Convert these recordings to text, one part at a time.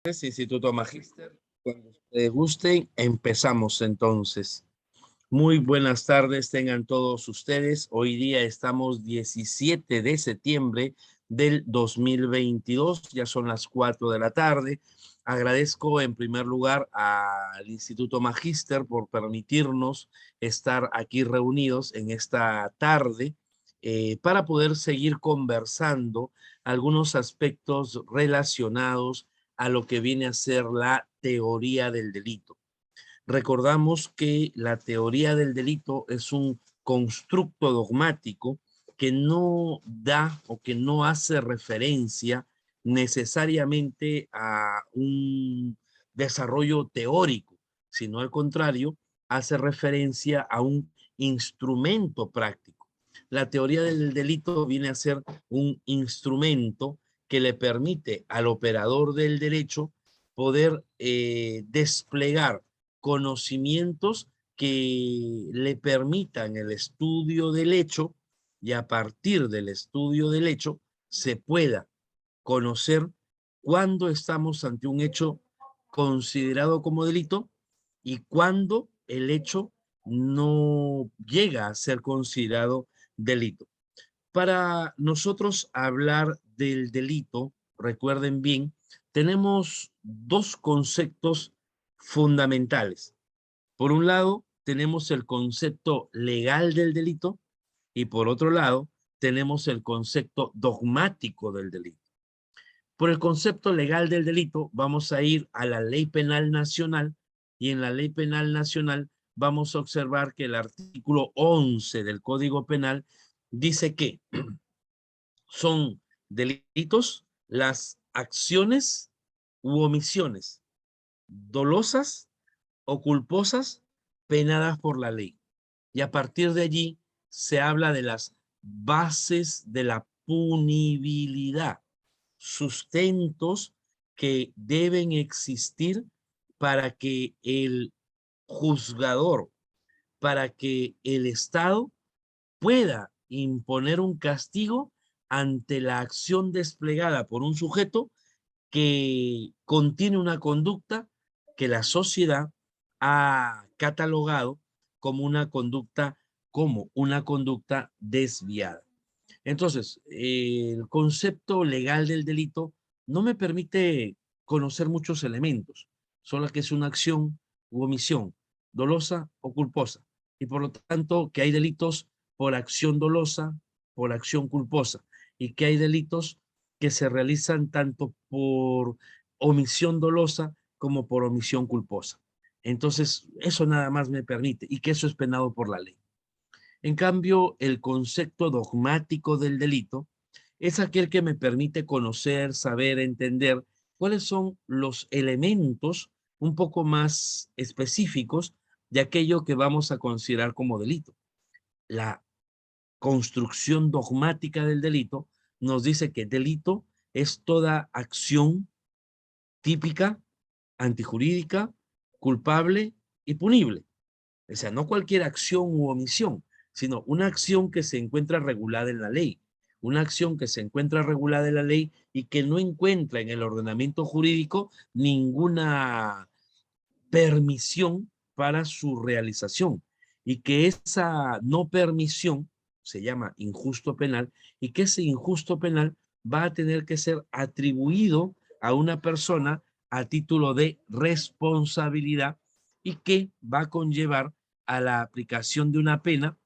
Instituto Magíster. Cuando ustedes gusten, empezamos entonces. Muy buenas tardes tengan todos ustedes. Hoy día estamos 17 de septiembre del 2022. Ya son las 4 de la tarde. Agradezco en primer lugar al Instituto Magíster por permitirnos estar aquí reunidos en esta tarde para poder seguir conversando algunos aspectos relacionados a lo que viene a ser la teoría del delito. Recordamos que la teoría del delito es un constructo dogmático que no da o que no hace referencia necesariamente a un desarrollo teórico, sino al contrario, hace referencia a un instrumento práctico. La teoría del delito viene a ser un instrumento que le permite al operador del derecho poder desplegar conocimientos que le permitan el estudio del hecho y a partir del estudio del hecho se pueda conocer cuándo estamos ante un hecho considerado como delito y cuándo el hecho no llega a ser considerado delito. Para nosotros hablar del delito, recuerden bien, tenemos dos conceptos fundamentales. Por un lado, tenemos el concepto legal del delito y por otro lado, tenemos el concepto dogmático del delito. Por el concepto legal del delito, vamos a ir a la Ley Penal Nacional y en la Ley Penal Nacional vamos a observar que el artículo 11 del Código Penal dice que son delitos las acciones u omisiones dolosas o culposas penadas por la ley. Y a partir de allí se habla de las bases de la punibilidad, sustentos que deben existir para que el juzgador, para que el Estado pueda imponer un castigo ante la acción desplegada por un sujeto que contiene una conducta que la sociedad ha catalogado como una conducta desviada. Entonces, el concepto legal del delito no me permite conocer muchos elementos, solo que es una acción u omisión, dolosa o culposa, y por lo tanto que hay delitos por acción dolosa, por acción culposa, y que hay delitos que se realizan tanto por omisión dolosa como por omisión culposa. Entonces, eso nada más me permite, y que eso es penado por la ley. En cambio, el concepto dogmático del delito es aquel que me permite conocer, saber, entender cuáles son los elementos un poco más específicos de aquello que vamos a considerar como delito. La construcción dogmática del delito nos dice que delito es toda acción típica, antijurídica, culpable y punible. O sea, no cualquier acción u omisión, sino una acción que se encuentra regulada en la ley, una acción que se encuentra regulada en la ley y que no encuentra en el ordenamiento jurídico ninguna permisión para su realización y que esa no permisión se llama injusto penal y que ese injusto penal va a tener que ser atribuido a una persona a título de responsabilidad y que va a conllevar a la aplicación de una pena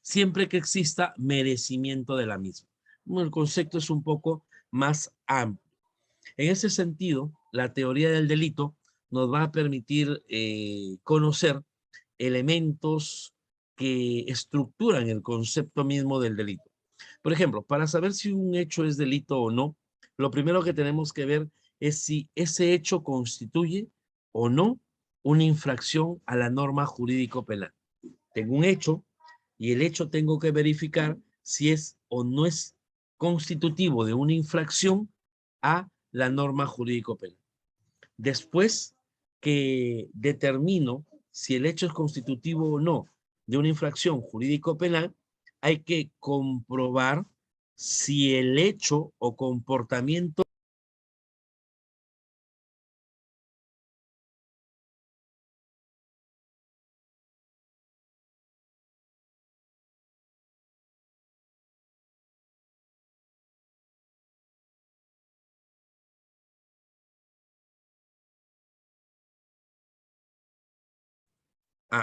siempre que exista merecimiento de la misma. El concepto es un poco más amplio. En ese sentido, la teoría del delito nos va a permitir conocer elementos que estructuran el concepto mismo del delito. Por ejemplo, para saber si un hecho es delito o no, lo primero que tenemos que ver es si ese hecho constituye o no una infracción a la norma jurídico penal. Tengo un hecho y el hecho tengo que verificar si es o no es constitutivo de una infracción a la norma jurídico penal. Después que determino si el hecho es constitutivo o no de una infracción jurídico penal, hay que comprobar si el hecho o comportamiento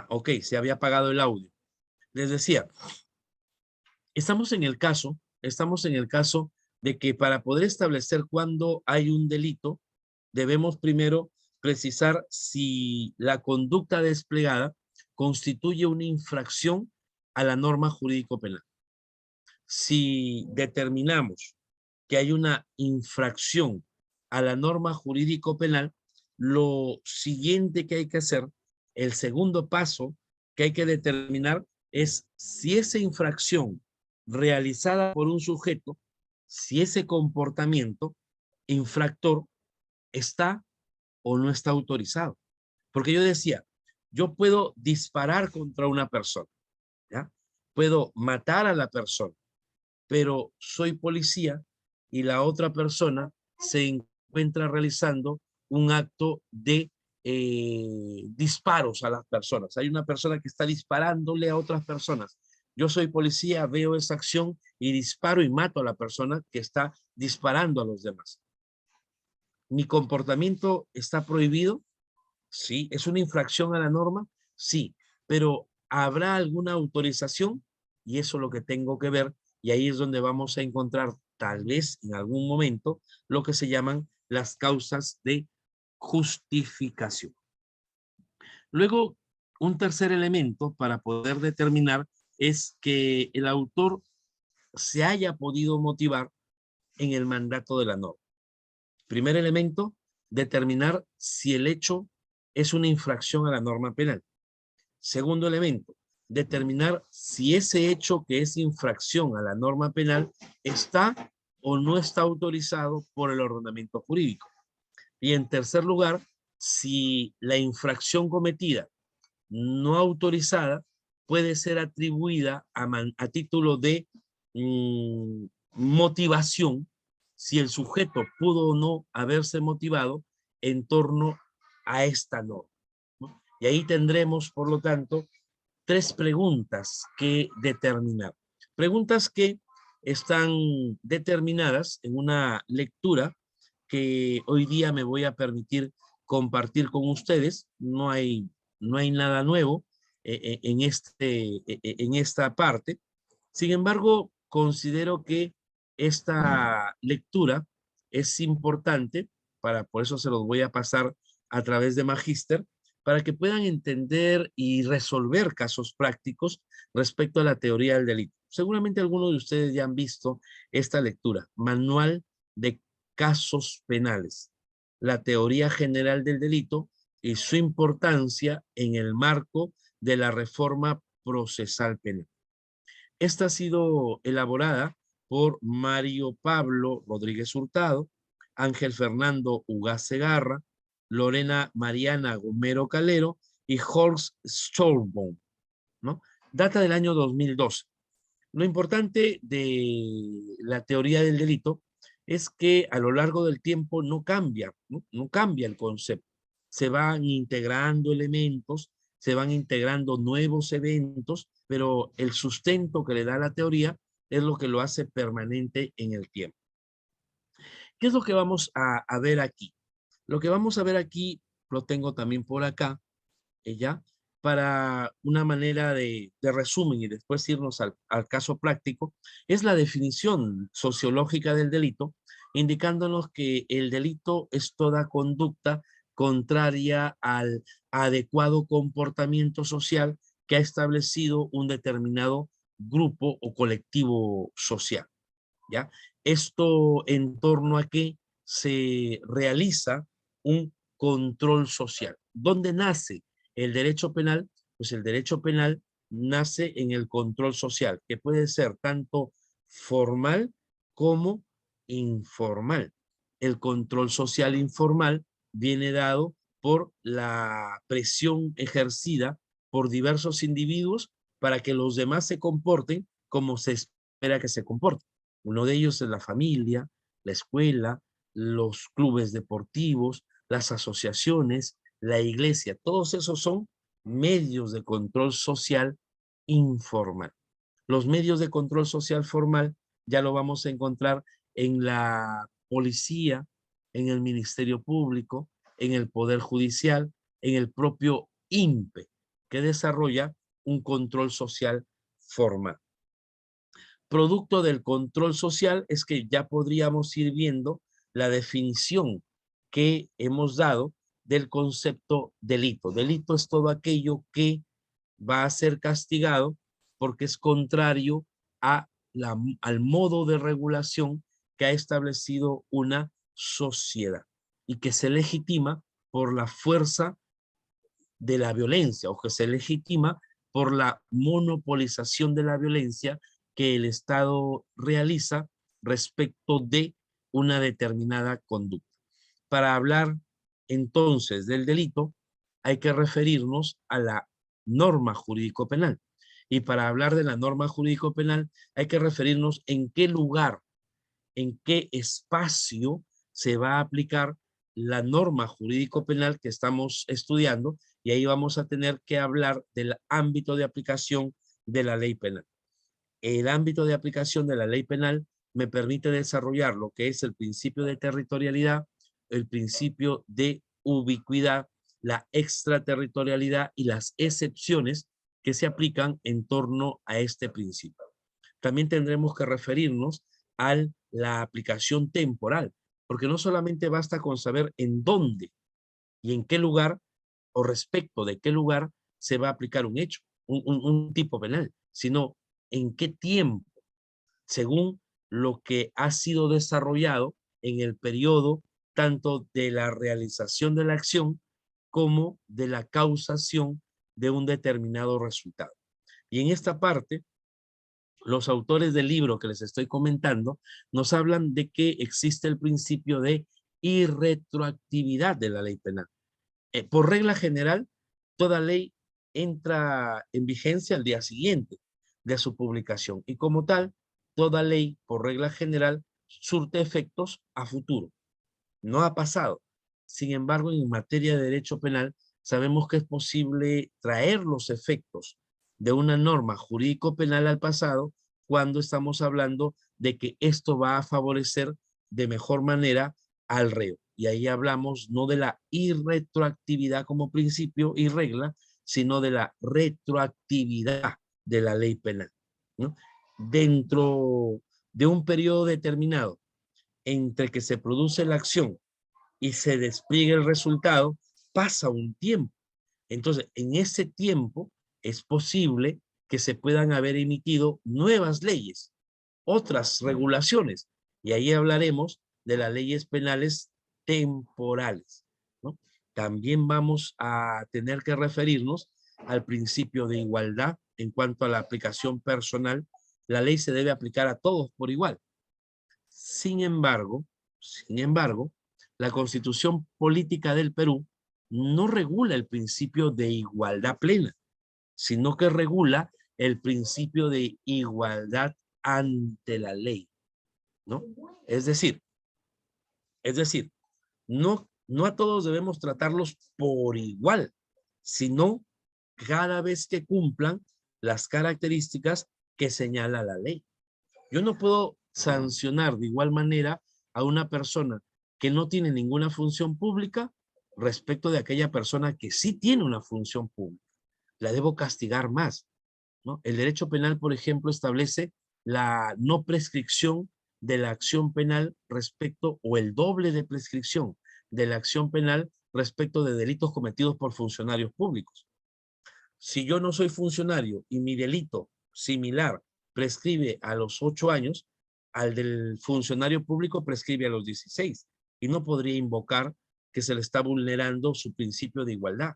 Ok, se había apagado el audio. Les decía, estamos en el caso de que para poder establecer cuándo hay un delito, debemos primero precisar si la conducta desplegada constituye una infracción a la norma jurídico penal. Si determinamos que hay una infracción a la norma jurídico penal, lo siguiente que hay que hacer, el segundo paso que hay que determinar es si esa infracción realizada por un sujeto, si ese comportamiento infractor está o no está autorizado. Porque yo decía, yo puedo disparar contra una persona, ¿ya? Puedo matar a la persona, pero soy policía y la otra persona se encuentra realizando un acto de disparos a las personas. Hay una persona que está disparándole a otras personas. Yo soy policía, veo esa acción y disparo y mato a la persona que está disparando a los demás. ¿Mi comportamiento está prohibido? Sí. ¿Es una infracción a la norma? Sí. Pero ¿habrá alguna autorización? Y eso es lo que tengo que ver, y ahí es donde vamos a encontrar tal vez en algún momento lo que se llaman las causas de justificación. Luego, un tercer elemento para poder determinar es que el autor se haya podido motivar en el mandato de la norma. Primer elemento, determinar si el hecho es una infracción a la norma penal. Segundo elemento, determinar si ese hecho que es infracción a la norma penal está o no está autorizado por el ordenamiento jurídico. Y en tercer lugar, si la infracción cometida no autorizada puede ser atribuida a título de motivación, si el sujeto pudo o no haberse motivado en torno a esta norma, ¿no? Y ahí tendremos, por lo tanto, tres preguntas que determinar. Preguntas que están determinadas en una lectura que hoy día me voy a permitir compartir con ustedes. No hay nada nuevo en esta parte. Sin embargo, considero que esta lectura es importante por eso se los voy a pasar a través de Magíster, para que puedan entender y resolver casos prácticos respecto a la teoría del delito. Seguramente algunos de ustedes ya han visto esta lectura, Manual de Casos Penales, la teoría general del delito y su importancia en el marco de la reforma procesal penal. Esta ha sido elaborada por Mario Pablo Rodríguez Hurtado, Ángel Fernando Ugaz Segarra, Lorena Mariana Gomero Calero y Horst Stolbohm, ¿no? Data del año 2012. Lo importante de la teoría del delito es que a lo largo del tiempo no cambia, ¿no? No cambia el concepto. Se van integrando elementos, se van integrando nuevos eventos, pero el sustento que le da la teoría es lo que lo hace permanente en el tiempo. ¿Qué es lo que vamos a ver aquí? Lo que vamos a ver aquí, lo tengo también por acá, ¿ya? Para una manera de resumen y después irnos al caso práctico, es la definición sociológica del delito, indicándonos que el delito es toda conducta contraria al adecuado comportamiento social que ha establecido un determinado grupo o colectivo social, ¿ya? Esto en torno a que se realiza un control social. ¿Dónde nace el derecho penal? Pues el derecho penal nace en el control social, que puede ser tanto formal como informal. El control social informal viene dado por la presión ejercida por diversos individuos para que los demás se comporten como se espera que se comporten. Uno de ellos es la familia, la escuela, los clubes deportivos, las asociaciones, la iglesia. Todos esos son medios de control social informal. Los medios de control social formal ya lo vamos a encontrar en la policía, en el Ministerio Público, en el Poder Judicial, en el propio INPE. que desarrolla un control social formal. Producto del control social es que ya podríamos ir viendo la definición que hemos dado del concepto delito. Delito es todo aquello que va a ser castigado porque es contrario al modo de regulación que ha establecido una sociedad y que se legitima por la fuerza de la violencia o que se legitima por la monopolización de la violencia que el Estado realiza respecto de una determinada conducta. Para hablar entonces del delito, hay que referirnos a la norma jurídico penal. Y para hablar de la norma jurídico penal, hay que referirnos en qué lugar, en qué espacio se va a aplicar la norma jurídico penal que estamos estudiando, y ahí vamos a tener que hablar del ámbito de aplicación de la ley penal. El ámbito de aplicación de la ley penal me permite desarrollar lo que es el principio de territorialidad, el principio de ubicuidad, la extraterritorialidad y las excepciones que se aplican en torno a este principio. También tendremos que referirnos a la aplicación temporal, porque no solamente basta con saber en dónde y en qué lugar o respecto de qué lugar se va a aplicar un hecho, un tipo penal, sino en qué tiempo, según lo que ha sido desarrollado en el periodo tanto de la realización de la acción como de la causación de un determinado resultado. Y en esta parte, los autores del libro que les estoy comentando nos hablan de que existe el principio de irretroactividad de la ley penal. Por regla general, toda ley entra en vigencia al día siguiente de su publicación y como tal, toda ley, por regla general, surte efectos a futuro, no a pasado. Sin embargo, en materia de derecho penal, sabemos que es posible traer los efectos de una norma jurídico-penal al pasado cuando estamos hablando de que esto va a favorecer de mejor manera al reo. Y ahí hablamos no de la irretroactividad como principio y regla, sino de la retroactividad de la ley penal, ¿no? Dentro de un periodo determinado entre que se produce la acción y se despliegue el resultado, pasa un tiempo. Entonces, en ese tiempo es posible que se puedan haber emitido nuevas leyes, otras regulaciones, y ahí hablaremos de las leyes penales temporales, ¿no? También vamos a tener que referirnos al principio de igualdad en cuanto a la aplicación personal. La ley se debe aplicar a todos por igual. Sin embargo, la Constitución Política del Perú no regula el principio de igualdad plena, sino que regula el principio de igualdad ante la ley, ¿no? Es decir, no a todos debemos tratarlos por igual, sino cada vez que cumplan las características que señala la ley. Yo no puedo sancionar de igual manera a una persona que no tiene ninguna función pública respecto de aquella persona que sí tiene una función pública. La debo castigar más, ¿no? El derecho penal, por ejemplo, establece la no prescripción de la acción penal respecto o el doble de prescripción de la acción penal respecto de delitos cometidos por funcionarios públicos. Si yo no soy funcionario y mi delito similar prescribe a los 8 años, al del funcionario público prescribe a los 16 y no podría invocar que se le está vulnerando su principio de igualdad,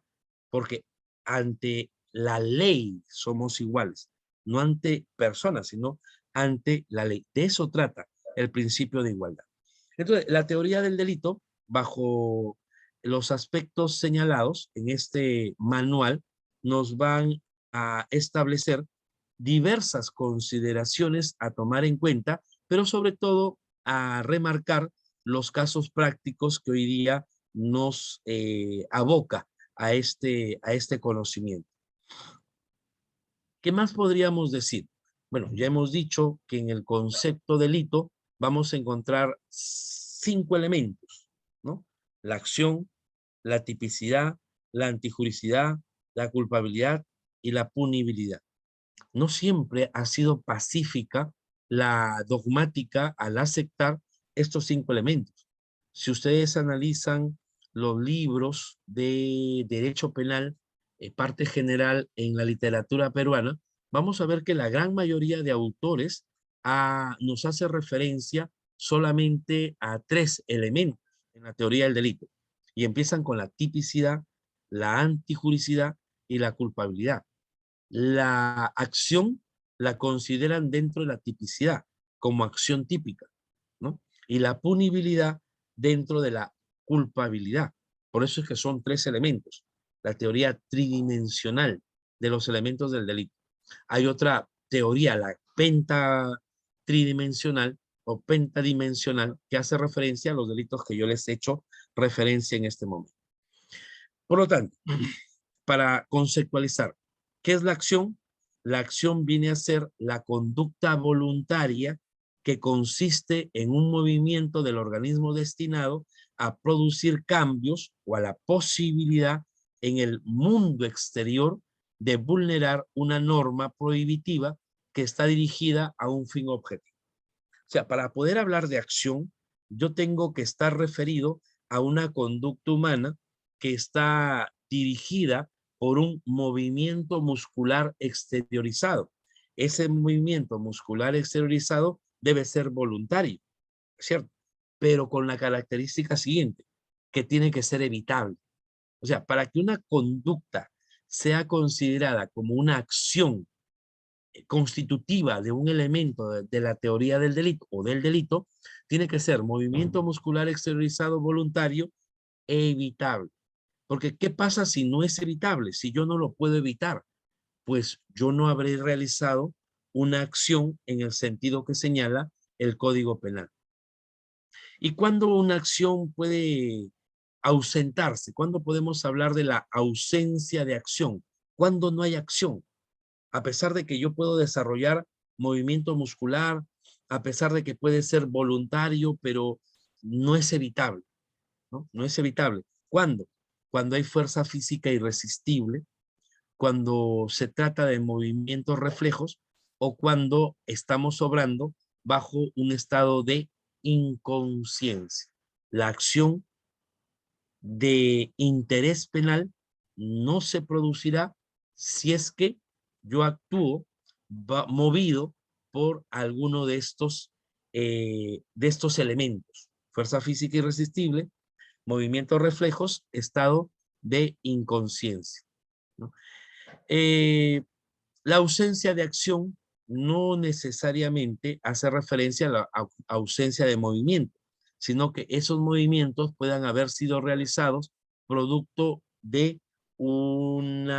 porque ante la ley somos iguales, no ante personas, sino ante la ley. De eso trata el principio de igualdad. Entonces, la teoría del delito, bajo los aspectos señalados en este manual, nos van a establecer diversas consideraciones a tomar en cuenta, pero sobre todo a remarcar los casos prácticos que hoy día nos aboca a este conocimiento. ¿Qué más podríamos decir? Bueno, ya hemos dicho que en el concepto delito vamos a encontrar 5 elementos, ¿no? La acción, la tipicidad, la antijuricidad, la culpabilidad y la punibilidad. No siempre ha sido pacífica la dogmática al aceptar estos 5 elementos. Si ustedes analizan los libros de derecho penal, parte general en la literatura peruana, vamos a ver que la gran mayoría de autores nos hace referencia solamente a 3 elementos en la teoría del delito. Y empiezan con la tipicidad, la antijuricidad y la culpabilidad. La acción la consideran dentro de la tipicidad como acción típica, ¿no? Y la punibilidad dentro de la culpabilidad. Por eso es que son 3 elementos. La teoría tridimensional de los elementos del delito. Hay otra teoría, la pentatridimensional o pentadimensional, que hace referencia a los delitos que yo les he hecho referencia en este momento. Por lo tanto, para conceptualizar, ¿qué es la acción? La acción viene a ser la conducta voluntaria que consiste en un movimiento del organismo destinado a producir cambios o a la posibilidad en el mundo exterior de vulnerar una norma prohibitiva que está dirigida a un fin objetivo. O sea, para poder hablar de acción, yo tengo que estar referido a una conducta humana que está dirigida por un movimiento muscular exteriorizado. Ese movimiento muscular exteriorizado debe ser voluntario, ¿cierto? Pero con la característica siguiente, que tiene que ser evitable. O sea, para que una conducta sea considerada como una acción constitutiva de un elemento de la teoría del delito o del delito, tiene que ser movimiento muscular exteriorizado voluntario e evitable. Porque ¿qué pasa si no es evitable? Si yo no lo puedo evitar, pues yo no habré realizado una acción en el sentido que señala el Código Penal. ¿Y cuándo una acción puede ausentarse? ¿Cuándo podemos hablar de la ausencia de acción? ¿Cuándo no hay acción? A pesar de que yo puedo desarrollar movimiento muscular, a pesar de que puede ser voluntario, pero no es evitable, ¿no? No es evitable. ¿Cuándo? Cuando hay fuerza física irresistible, cuando se trata de movimientos reflejos o cuando estamos obrando bajo un estado de inconsciencia. La acción de interés penal no se producirá si es que yo actúo movido por alguno de estos elementos. Fuerza física irresistible, movimientos reflejos, estado de inconsciencia, ¿no? La ausencia de acción no necesariamente hace referencia a la ausencia de movimiento, sino que esos movimientos puedan haber sido realizados producto de un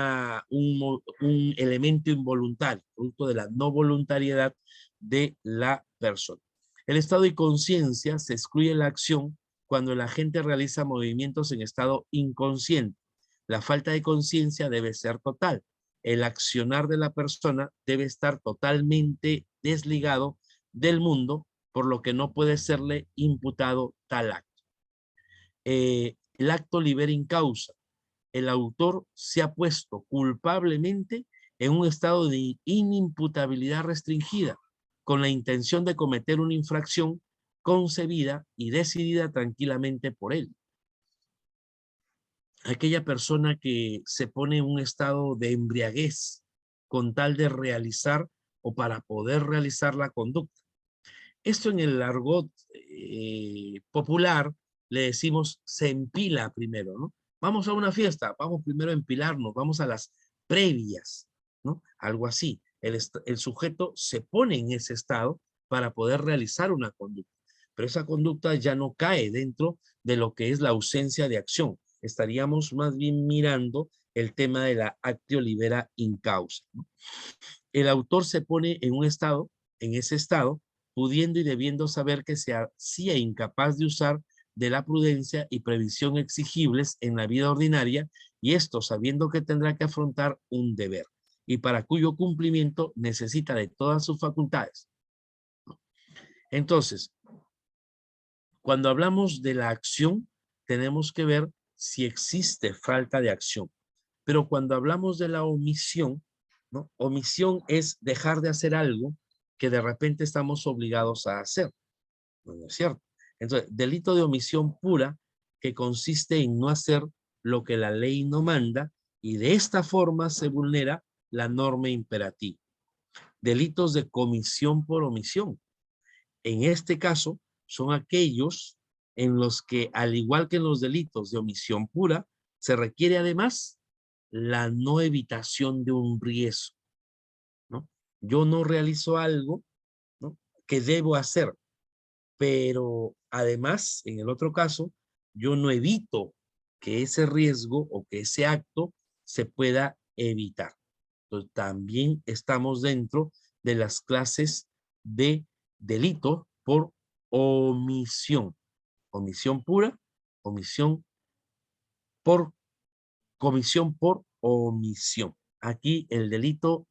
elemento involuntario, producto de la no voluntariedad de la persona. El estado de conciencia se excluye la acción cuando el agente realiza movimientos en estado inconsciente. La falta de conciencia debe ser total. El accionar de la persona debe estar totalmente desligado del mundo, por lo que no puede serle imputado tal acto. El acto libera incausa. El autor se ha puesto culpablemente en un estado de inimputabilidad restringida, con la intención de cometer una infracción concebida y decidida tranquilamente por él. Aquella persona que se pone en un estado de embriaguez con tal de realizar o para poder realizar la conducta. Esto en el argot popular le decimos se empila primero, ¿no? Vamos a una fiesta, vamos primero a empilarnos, vamos a las previas, ¿no? Algo así. El sujeto se pone en ese estado para poder realizar una conducta, pero esa conducta ya no cae dentro de lo que es la ausencia de acción. Estaríamos más bien mirando el tema de la actio libera incausa, ¿no? El autor se pone en un estado, en ese estado, pudiendo y debiendo saber que se hacía incapaz de usar de la prudencia y previsión exigibles en la vida ordinaria, y esto sabiendo que tendrá que afrontar un deber, y para cuyo cumplimiento necesita de todas sus facultades. Entonces, cuando hablamos de la acción, tenemos que ver si existe falta de acción. Pero cuando hablamos de la omisión, ¿no? Omisión es dejar de hacer algo que de repente estamos obligados a hacer. ¿No es cierto? Entonces, delito de omisión pura que consiste en no hacer lo que la ley no manda y de esta forma se vulnera la norma imperativa. Delitos de comisión por omisión. En este caso, son aquellos en los que, al igual que en los delitos de omisión pura, se requiere además la no evitación de un riesgo, ¿no? Yo no realizo algo, ¿no?, que debo hacer, pero además, en el otro caso, yo no evito que ese riesgo o que ese acto se pueda evitar. Entonces, también estamos dentro de las clases de delito por omisión. Omisión pura, omisión por comisión por omisión. Aquí el delito